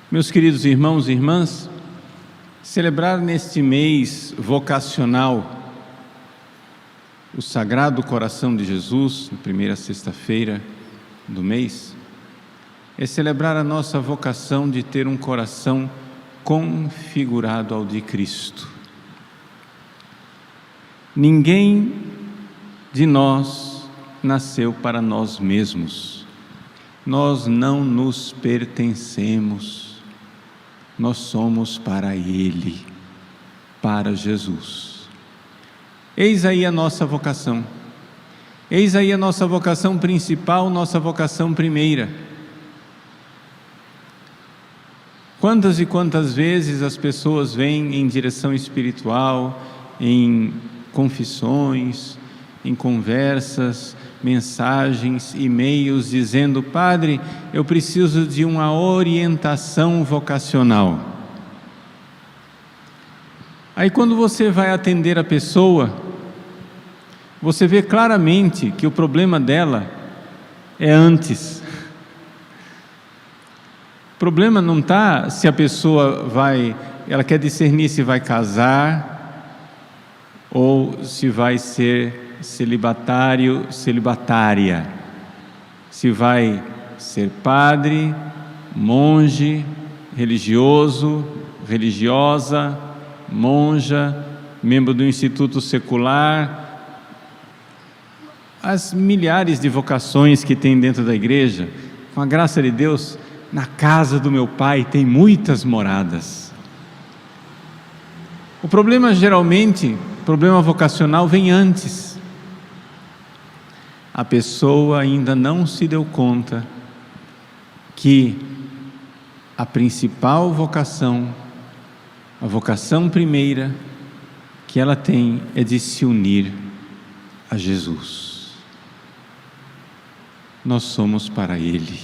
Meus queridos irmãos e irmãs, celebrar neste mês vocacional o Sagrado Coração de Jesus, na primeira sexta-feira do mês, é celebrar a nossa vocação de ter um coração configurado ao de Cristo. Ninguém de nós nasceu para nós mesmos. Nós não nos pertencemos. Nós somos para Ele, para Jesus. Eis aí a nossa vocação. Eis aí a nossa vocação principal, nossa vocação primeira. Quantas e quantas vezes as pessoas vêm em direção espiritual, em confissões, em conversas, mensagens, e-mails, dizendo: Padre, eu preciso de uma orientação vocacional. Aí quando você vai atender a pessoa, você vê claramente que o problema dela é antes. O problema não está se a pessoa ela quer discernir se vai casar ou se vai ser celibatário, celibatária, se vai ser padre, monge, religioso, religiosa, monja, membro do instituto secular, as milhares de vocações que tem dentro da igreja. Com a graça de Deus, na casa do meu Pai tem muitas moradas. O problema geralmente, problema vocacional, vem antes. A pessoa ainda não se deu conta que a principal vocação, a vocação primeira que ela tem é de se unir a Jesus. Nós somos para Ele.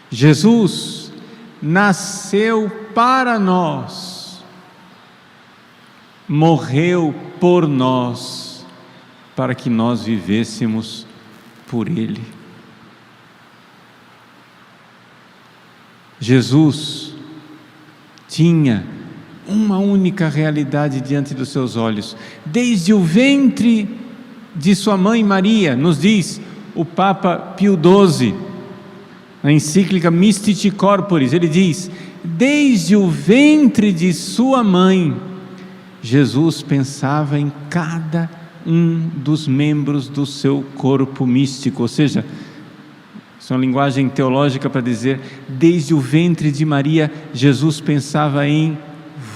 Jesus nasceu para nós, morreu por nós, para que nós vivêssemos por Ele. Jesus tinha uma única realidade diante dos seus olhos. Desde o ventre de sua mãe Maria, nos diz o Papa Pio XII, na encíclica Mystici Corporis, ele diz: desde o ventre de sua mãe, Jesus pensava em cada um dos membros do seu corpo místico. Ou seja, isso é uma linguagem teológica para dizer, desde o ventre de Maria, Jesus pensava em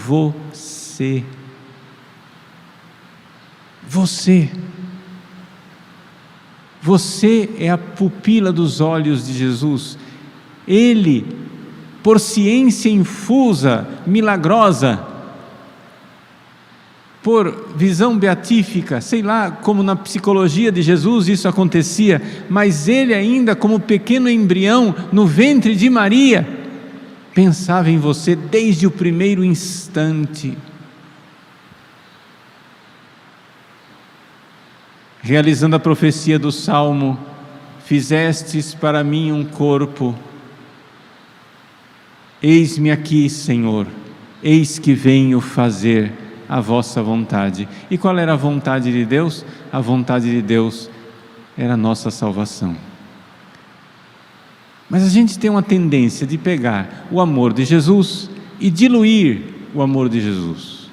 você. Você é a pupila dos olhos de Jesus. Ele, por ciência infusa, milagrosa, por visão beatífica, sei lá como na psicologia de Jesus isso acontecia, mas ele ainda como pequeno embrião no ventre de Maria, pensava em você desde o primeiro instante. Realizando a profecia do Salmo: fizestes para mim um corpo, eis-me aqui, Senhor, eis que venho fazer a vossa vontade. E qual era a vontade de Deus? A vontade de Deus era a nossa salvação. Mas a gente tem uma tendência de pegar o amor de Jesus e diluir o amor de Jesus.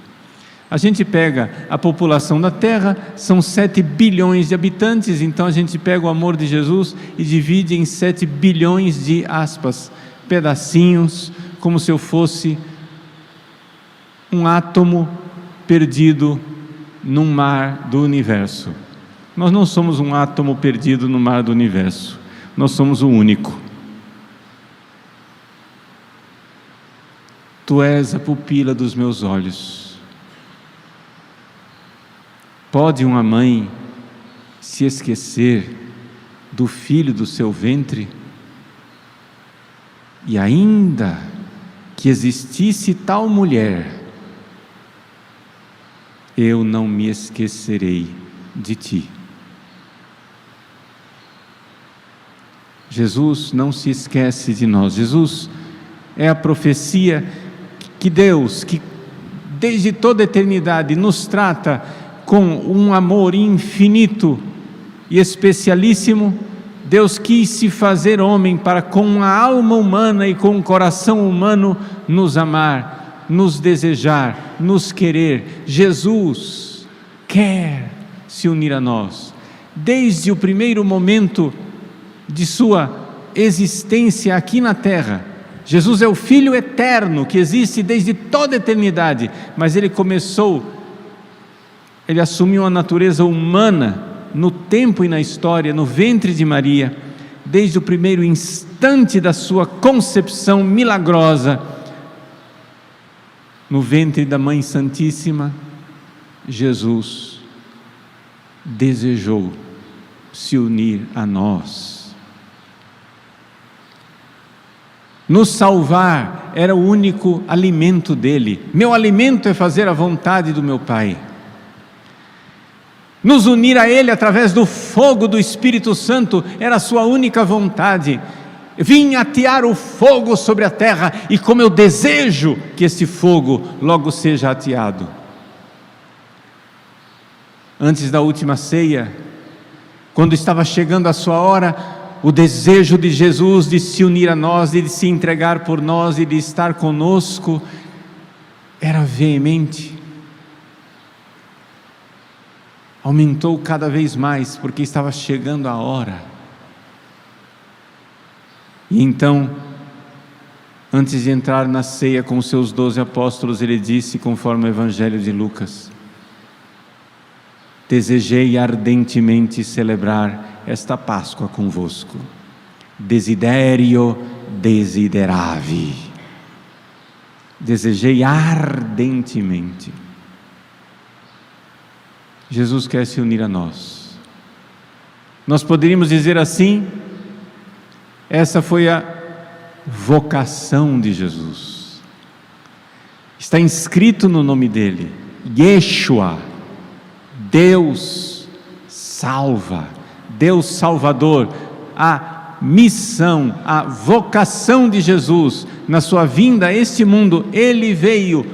A gente pega a população da Terra, são 7 bilhões de habitantes, então a gente pega o amor de Jesus e divide em 7 bilhões de aspas, pedacinhos, como se eu fosse um átomo perdido no mar do universo. Nós não somos um átomo perdido no mar do universo, nós somos o único. Tu és a pupila dos meus olhos. Pode uma mãe se esquecer do filho do seu ventre? E ainda que existisse tal mulher, eu não me esquecerei de ti. Jesus não se esquece de nós. Jesus é a profecia que Deus, que desde toda a eternidade nos trata com um amor infinito e especialíssimo. Deus quis se fazer homem para, com a alma humana e com o coração humano, nos amar, nos desejar, nos querer. Jesus quer se unir a nós. Desde o primeiro momento de sua existência aqui na terra, Jesus é o Filho eterno que existe desde toda a eternidade, mas Ele assumiu a natureza humana no tempo e na história, no ventre de Maria, desde o primeiro instante da sua concepção milagrosa, no ventre da Mãe Santíssima. Jesus desejou se unir a nós. Nos salvar era o único alimento dele. Meu alimento é fazer a vontade do meu Pai. Nos unir a Ele através do fogo do Espírito Santo era a sua única vontade. Vim atear o fogo sobre a terra, e como eu desejo que esse fogo logo seja ateado. Antes da última ceia, quando estava chegando a sua hora, o desejo de Jesus de se unir a nós, de se entregar por nós e de estar conosco, era veemente. Aumentou cada vez mais, porque estava chegando a hora. E então, antes de entrar na ceia com os seus 12 apóstolos, ele disse, conforme o Evangelho de Lucas: desejei ardentemente celebrar esta Páscoa convosco. Desiderio desideravi. Desejei ardentemente. Jesus quer se unir a nós. Nós poderíamos dizer assim: essa foi a vocação de Jesus. Está inscrito no nome dele, Yeshua, Deus salva, Deus Salvador. A missão, a vocação de Jesus na sua vinda a este mundo, ele veio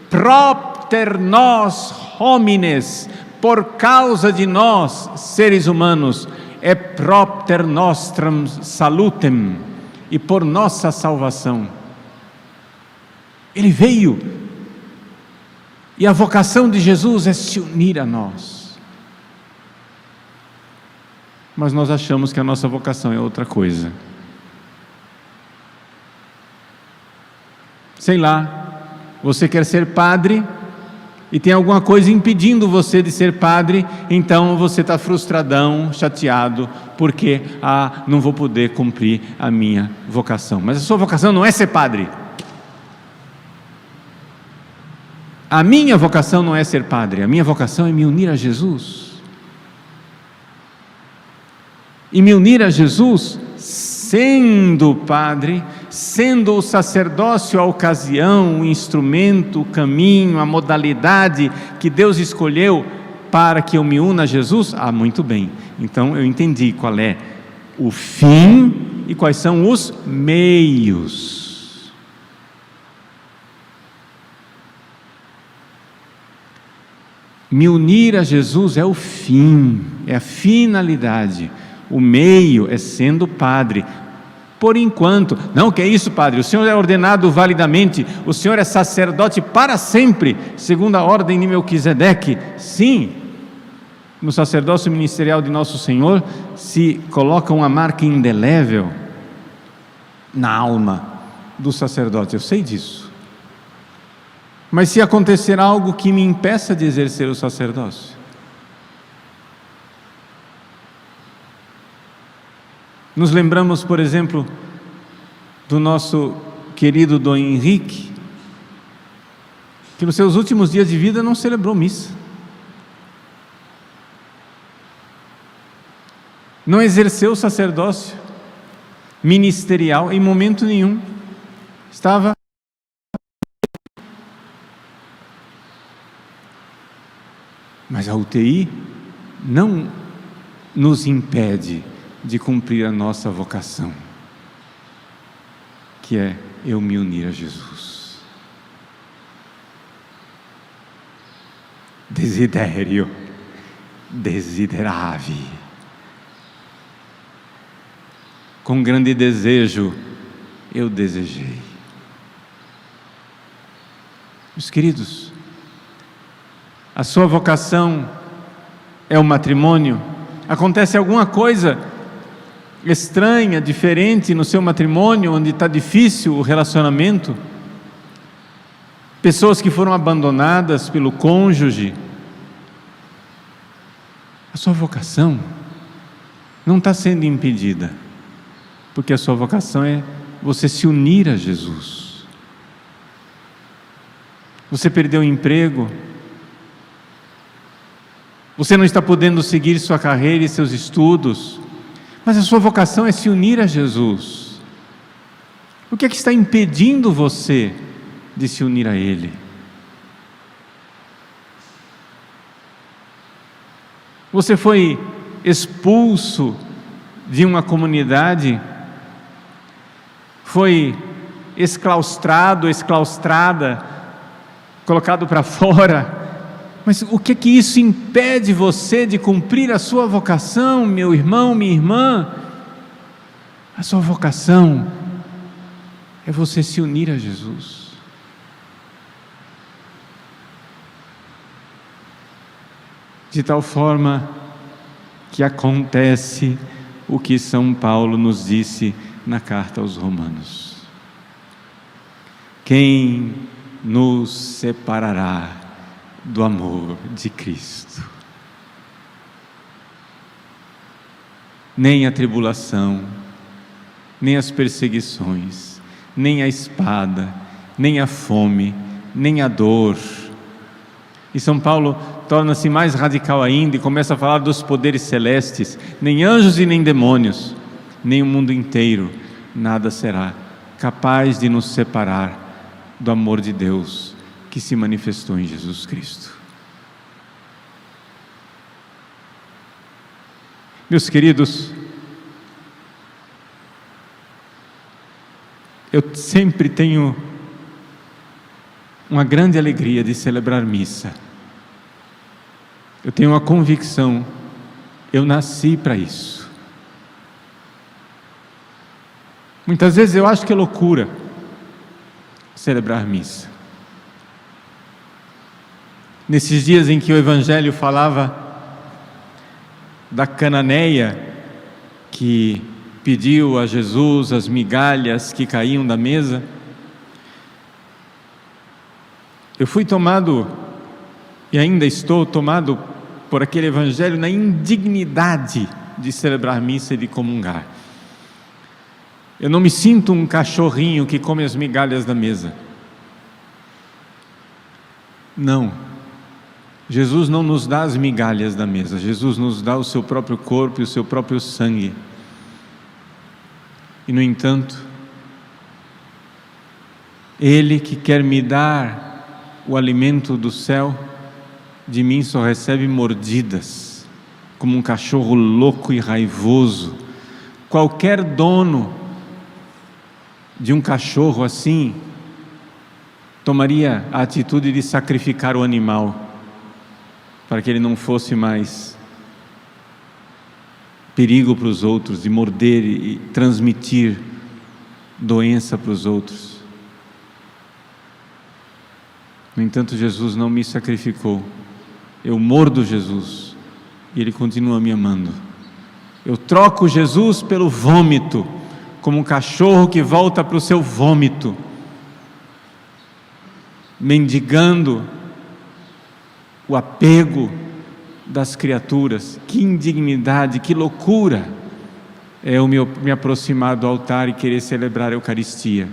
propter nos homines, por causa de nós, seres humanos, é propter nostrum salutem, e por nossa salvação. Ele veio, e a vocação de Jesus é se unir a nós. Mas nós achamos que a nossa vocação é outra coisa. Sei lá, você quer ser padre, e tem alguma coisa impedindo você de ser padre, então você está frustradão, chateado, porque não vou poder cumprir a minha vocação. Mas a sua vocação não é ser padre. A minha vocação não é ser padre, a minha vocação é me unir a Jesus. E me unir a Jesus sendo padre, sendo o sacerdócio a ocasião, o instrumento, o caminho, a modalidade que Deus escolheu para que eu me una a Jesus. Muito bem, então eu entendi qual é o fim e quais são os meios. Me unir a Jesus é o fim, é a finalidade. O meio é sendo padre, por enquanto. Não, que é isso, padre? O senhor é ordenado validamente, o senhor é sacerdote para sempre, segundo a ordem de Melquisedeque. Sim, no sacerdócio ministerial de Nosso Senhor se coloca uma marca indelével na alma do sacerdote, eu sei disso. Mas se acontecer algo que me impeça de exercer o sacerdócio, nos lembramos, por exemplo, do nosso querido Dom Henrique, que nos seus últimos dias de vida não celebrou missa, não exerceu o sacerdócio ministerial em momento nenhum, estava. Mas a UTI não nos impede de cumprir a nossa vocação, que é eu me unir a Jesus. Desiderio, desideravi. Com grande desejo, eu desejei. Meus queridos, a sua vocação é o matrimônio? Acontece alguma coisa estranha, diferente no seu matrimônio, onde está difícil o relacionamento? Pessoas que foram abandonadas pelo cônjuge. A sua vocação não está sendo impedida, porque a sua vocação é você se unir a Jesus. Você perdeu o emprego, você não está podendo seguir sua carreira e seus estudos, mas a sua vocação é se unir a Jesus. O que é que está impedindo você de se unir a Ele? Você foi expulso de uma comunidade, foi exclaustrado, exclaustrada, colocado para fora, mas o que é que isso impede você de cumprir a sua vocação, meu irmão, minha irmã? A sua vocação é você se unir a Jesus. De tal forma que acontece o que São Paulo nos disse na carta aos Romanos: quem nos separará do amor de Cristo? Nem a tribulação, nem as perseguições, nem a espada, nem a fome, nem a dor. E São Paulo torna-se mais radical ainda e começa a falar dos poderes celestes: nem anjos e nem demônios, nem o mundo inteiro, nada será capaz de nos separar do amor de Deus que se manifestou em Jesus Cristo. Meus queridos, eu sempre tenho uma grande alegria de celebrar missa. Eu tenho uma convicção, eu nasci para isso. Muitas vezes eu acho que é loucura celebrar missa. Nesses dias em que o Evangelho falava da cananeia que pediu a Jesus as migalhas que caíam da mesa, eu fui tomado, e ainda estou tomado por aquele Evangelho, na indignidade de celebrar missa e de comungar. Eu não me sinto um cachorrinho que come as migalhas da mesa. Não. Jesus não nos dá as migalhas da mesa. Jesus nos dá o seu próprio corpo e o seu próprio sangue. E no entanto, Ele que quer me dar o alimento do céu, de mim só recebe mordidas, como um cachorro louco e raivoso. Qualquer dono de um cachorro assim tomaria a atitude de sacrificar o animal para que ele não fosse mais perigo para os outros, de morder e transmitir doença para os outros. No entanto, Jesus não me sacrificou. Eu mordo Jesus e Ele continua me amando. Eu troco Jesus pelo vômito, como um cachorro que volta para o seu vômito, mendigando o apego das criaturas. Que indignidade, que loucura é eu me aproximar do altar e querer celebrar a Eucaristia.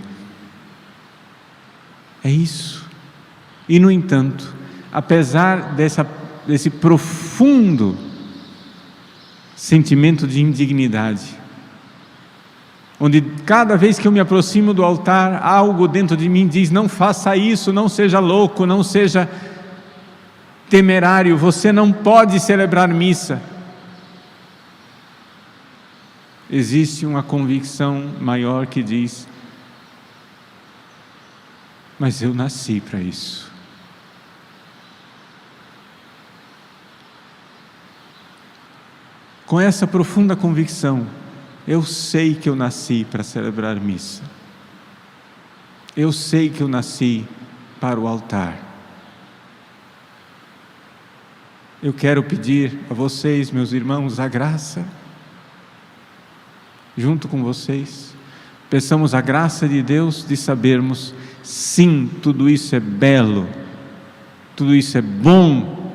É isso. E no entanto, apesar desse profundo sentimento de indignidade, onde cada vez que eu me aproximo do altar, algo dentro de mim diz: não faça isso, não seja louco, não seja temerário, você não pode celebrar missa. existe uma convicção maior que diz: mas eu nasci para isso. Com essa profunda convicção, eu sei que eu nasci para celebrar missa. Eu sei que eu nasci para o altar. Eu quero pedir a vocês, meus irmãos, a graça, junto com vocês, peçamos a graça de Deus de sabermos, sim, tudo isso é belo, tudo isso é bom,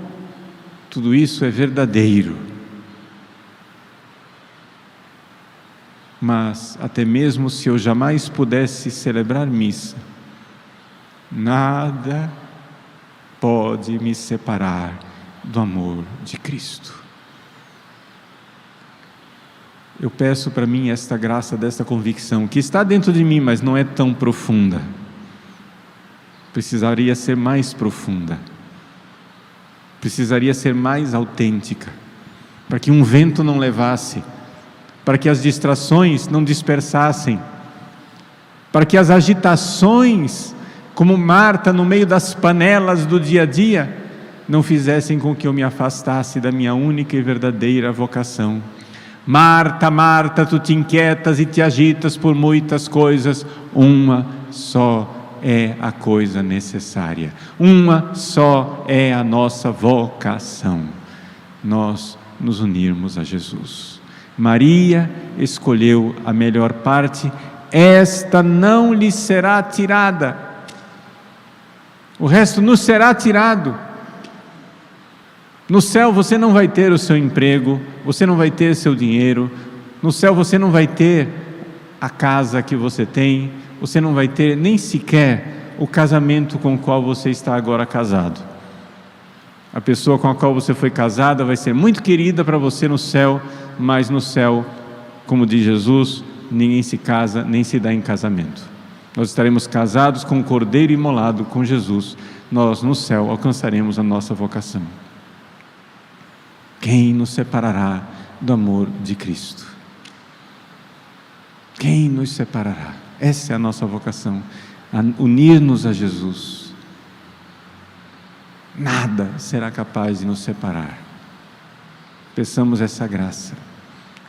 tudo isso é verdadeiro. Mas até mesmo se eu jamais pudesse celebrar missa, nada pode me separar do amor de Cristo. Eu peço para mim esta graça, desta convicção, que está dentro de mim, mas não é tão profunda. Precisaria ser mais profunda. Precisaria ser mais autêntica, para que um vento não levasse, para que as distrações não dispersassem, para que as agitações, como Marta no meio das panelas do dia a dia, não fizessem com que eu me afastasse da minha única e verdadeira vocação. Marta, Marta, tu te inquietas e te agitas por muitas coisas, uma só é a coisa necessária, uma só é a nossa vocação: nós nos unirmos a Jesus. Maria escolheu a melhor parte, esta não lhe será tirada, o resto nos será tirado. No céu você não vai ter o seu emprego, você não vai ter seu dinheiro, no céu você não vai ter a casa que você tem, você não vai ter nem sequer o casamento com o qual você está agora casado. A pessoa com a qual você foi casada vai ser muito querida para você no céu, mas no céu, como diz Jesus, ninguém se casa nem se dá em casamento. Nós estaremos casados com o Cordeiro imolado, com Jesus. Nós no céu alcançaremos a nossa vocação. Quem nos separará do amor de Cristo? Quem nos separará? Essa é a nossa vocação, a unir-nos a Jesus. Nada será capaz de nos separar. Peçamos essa graça,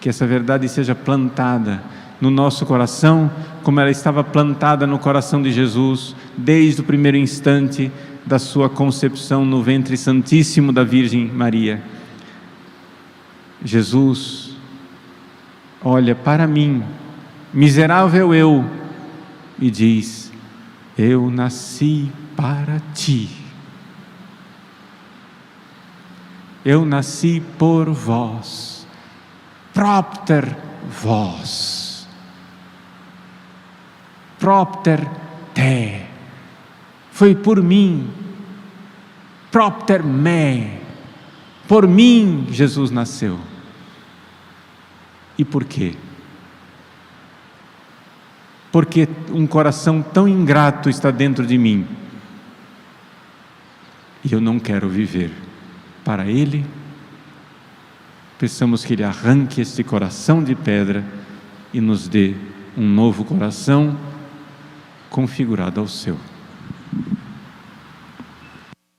que essa verdade seja plantada no nosso coração, como ela estava plantada no coração de Jesus, desde o primeiro instante da sua concepção no ventre santíssimo da Virgem Maria. Jesus olha para mim, miserável eu, e diz: eu nasci para ti. Eu nasci por vós, propter vós, propter te, foi por mim, propter me, por mim Jesus nasceu. E por quê? Porque um coração tão ingrato está dentro de mim, e eu não quero viver para Ele. Peçamos que Ele arranque este coração de pedra e nos dê um novo coração configurado ao seu.